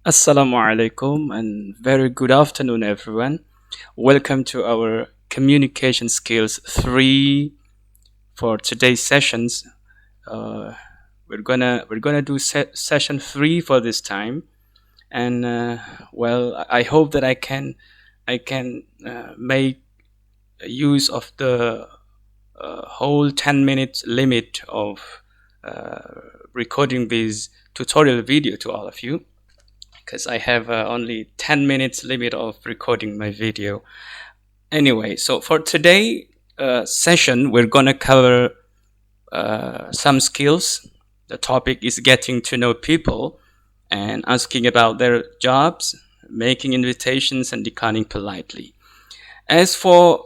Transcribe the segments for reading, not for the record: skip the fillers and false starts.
Assalamu alaikum and very good afternoon, everyone. Welcome to our communication skills 3 for today's sessions. Uh, we're gonna do session 3 for this time, and I hope that I can make use of the whole 10-minute limit of recording this tutorial video to all of you, because I have only 10 minutes limit of recording my video. Anyway, so for today session, we're gonna cover some skills. The topic is getting to know people and asking about their jobs, making invitations, and declining politely. As for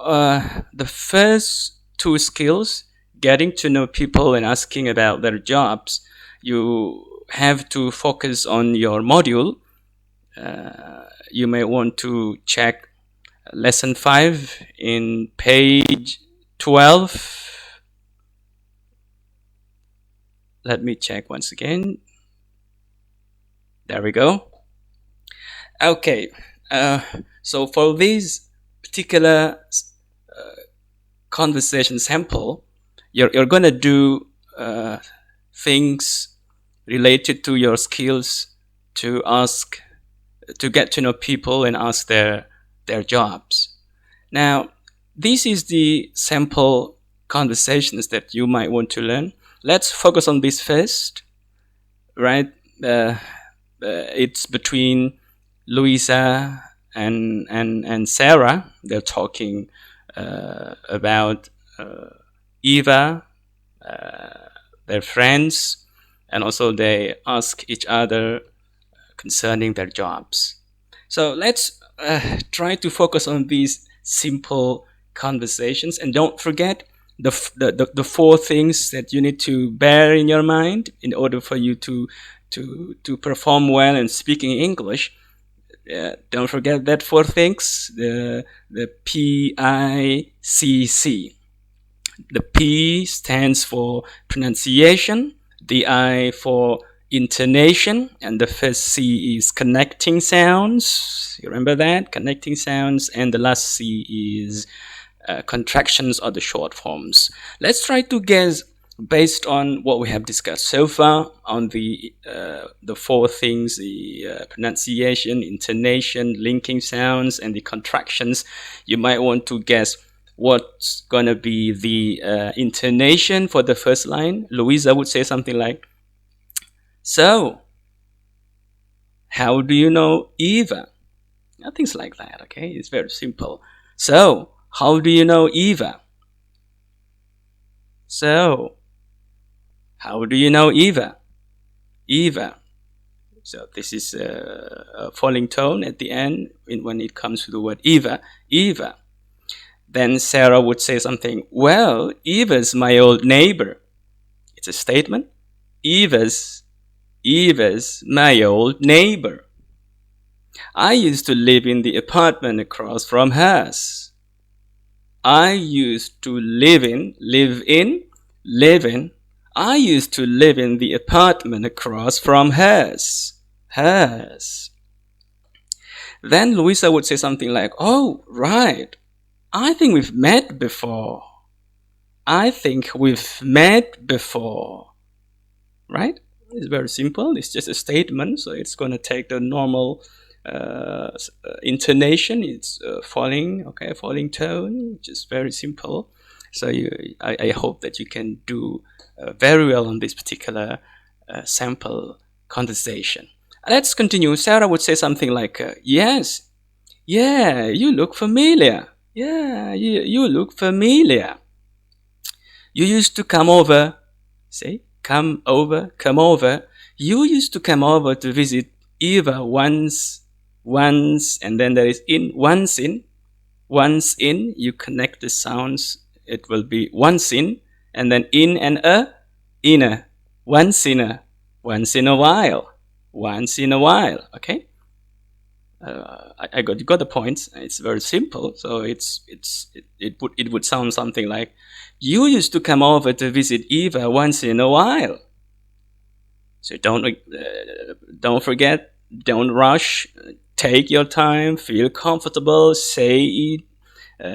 the first two skills, getting to know people and asking about their jobs, you have to focus on your module. You may want to check lesson 5 in page 12. Let me check once again. There we go. Okay, so for this particular conversation sample, you're gonna do things related to your skills to get to know people and ask their jobs. Now, this is the sample conversations that you might want to learn. Let's focus on this first, right? It's between Louisa and Sarah. They're talking about Eva, their friends, and also they ask each other concerning their jobs. So let's try to focus on these simple conversations, and don't forget the four things that you need to bear in your mind in order for you to perform well in speaking English. Don't forget that four things: the PICC. The P stands for pronunciation, the I for intonation, and the first C is connecting sounds. You remember that? Connecting sounds. And the last C is contractions or the short forms. Let's try to guess based on what we have discussed so far on the four things: the pronunciation, intonation, linking sounds, and the contractions. You might want to guess what's gonna be the intonation for the first line. Louisa would say something like, "So, how do you know Eva?" Things like that, okay? It's very simple. "So, how do you know Eva?" "So, how do you know Eva?" Eva. So this is a falling tone at the end when it comes to the word Eva. Eva. Then Sarah would say something, "Well, Eva's my old neighbor." It's a statement. Eva's my old neighbor. "I used to live in the apartment across from hers." I used to live in. I used to live in the apartment across from hers. Hers. Then Louisa would say something like, "Oh, right. I think we've met before. I think we've met before." Right? It's very simple. It's just a statement, so it's going to take the normal intonation. It's falling tone, which is very simple. So I hope that you can do very well on this particular sample conversation. Let's continue. Sarah would say something like, "Yes, yeah, you look familiar. Yeah, you look familiar. You used to come over." Say, come over. "You used to come over to visit Eva once, and then there is once in. You connect the sounds. It will be once in, and then in and in a, once in a while, okay? I got the point. It's very simple. So it would sound something like, "You used to come over to visit Eva once in a while." So don't forget Don't rush. Take your time. Feel comfortable. Say it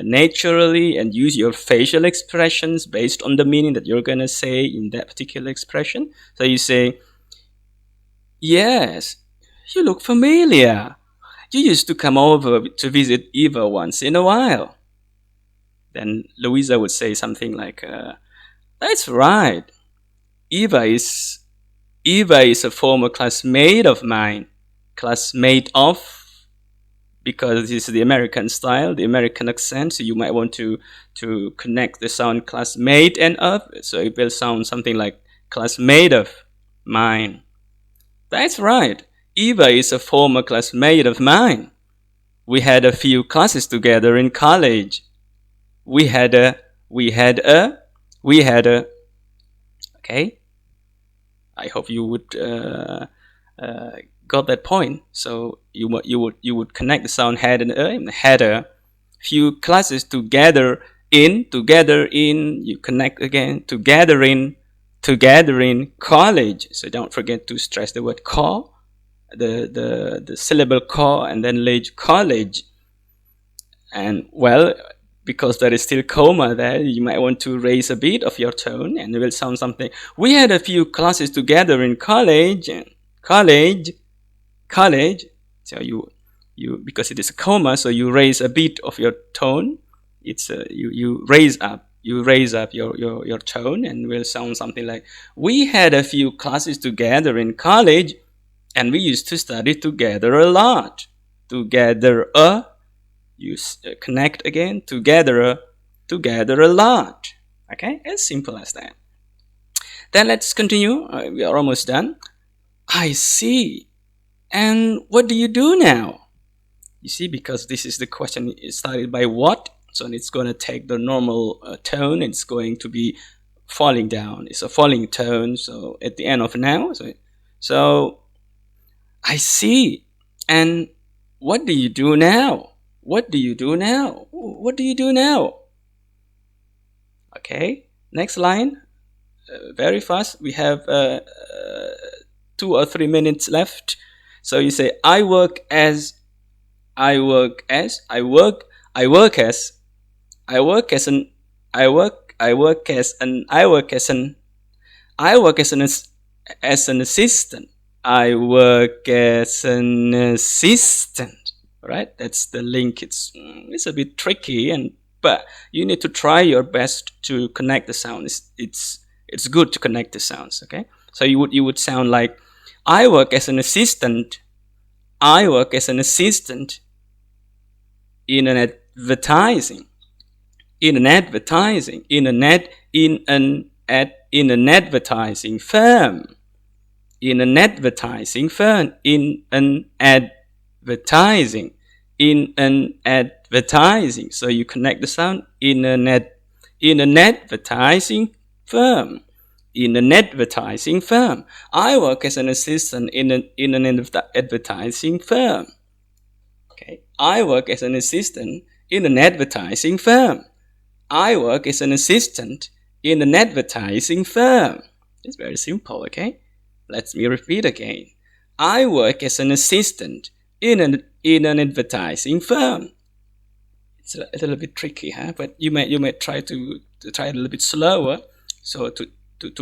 naturally, and use your facial expressions based on the meaning that you're gonna say in that particular expression. So you say, "Yes, you look familiar. You used to come over to visit Eva once in a while." Then Louisa would say something like, "That's right. Eva is Eva is a former classmate of mine. Classmate of, because this is the American style, the American accent. So you might want to connect the sound classmate and of. So it will sound something like classmate of mine. That's right. Eva is a former classmate of mine. We had a few classes together in college. We had a, we had a, we had a. Okay. I hope you would got that point. So you would connect the sound had and had a few classes together in. You connect again together in college. So don't forget to stress the word co, the syllable co, and then college. And well, because there is still comma there, you might want to raise a bit of your tone, and it will sound something. We had a few classes together in college. College. So you because it is a comma, so you raise a bit of your tone. It's you raise up your tone, and will sound something like, "We had a few classes together in college, and we used to study together a lot." Together you connect again, together a lot. Okay, as simple as that. Then let's continue. We are almost done. I see. And what do you do now? You see, because this is the question, it started by what, so it's going to take the normal tone. It's going to be falling down. It's a falling tone. So at the end of now, so I see. And what do you do now? What do you do now? What do you do now? Okay, next line. Very fast. We have 2 or 3 minutes left. So you say, I work as an assistant. I work as an assistant. Right? That's the link. It's a bit tricky, but you need to try your best to connect the sounds. It's good to connect the sounds. Okay, so you would sound like, I work as an assistant. I work as an assistant in an advertising. In an advertising. In an advertising firm. In an advertising firm. In an advertising. In an advertising. So you connect the sound in an advertising firm. In an advertising firm. I work as an assistant in an advertising firm. Okay. I work as an assistant in an advertising firm. I work as an assistant in an advertising firm. It's very simple, okay? Let me repeat again. I work as an assistant in an advertising firm. It's a little bit tricky, huh? But you may try to try it a little bit slower, so to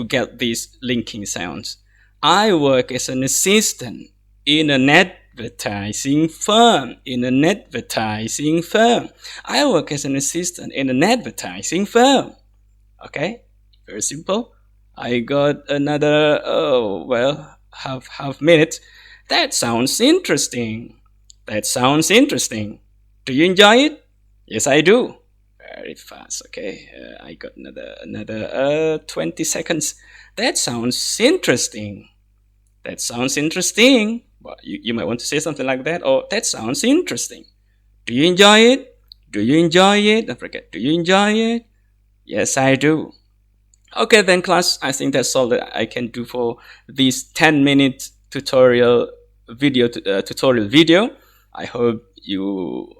get these linking sounds. I work as an assistant in an advertising firm. In an advertising firm. I work as an assistant in an advertising firm. Okay, very simple. I got another half minute. That sounds interesting. That sounds interesting. Do you enjoy it? Yes, I do. Very fast. Okay, I got another 20 seconds. That sounds interesting. That sounds interesting. Well, you might want to say something like that. Or that sounds interesting. Do you enjoy it? Do you enjoy it? Don't forget. Do you enjoy it? Yes, I do. Okay, then, class. I think that's all that I can do for this 10-minute tutorial video. I hope you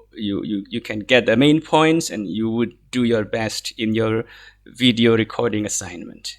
can get the main points, and you would do your best in your video recording assignment.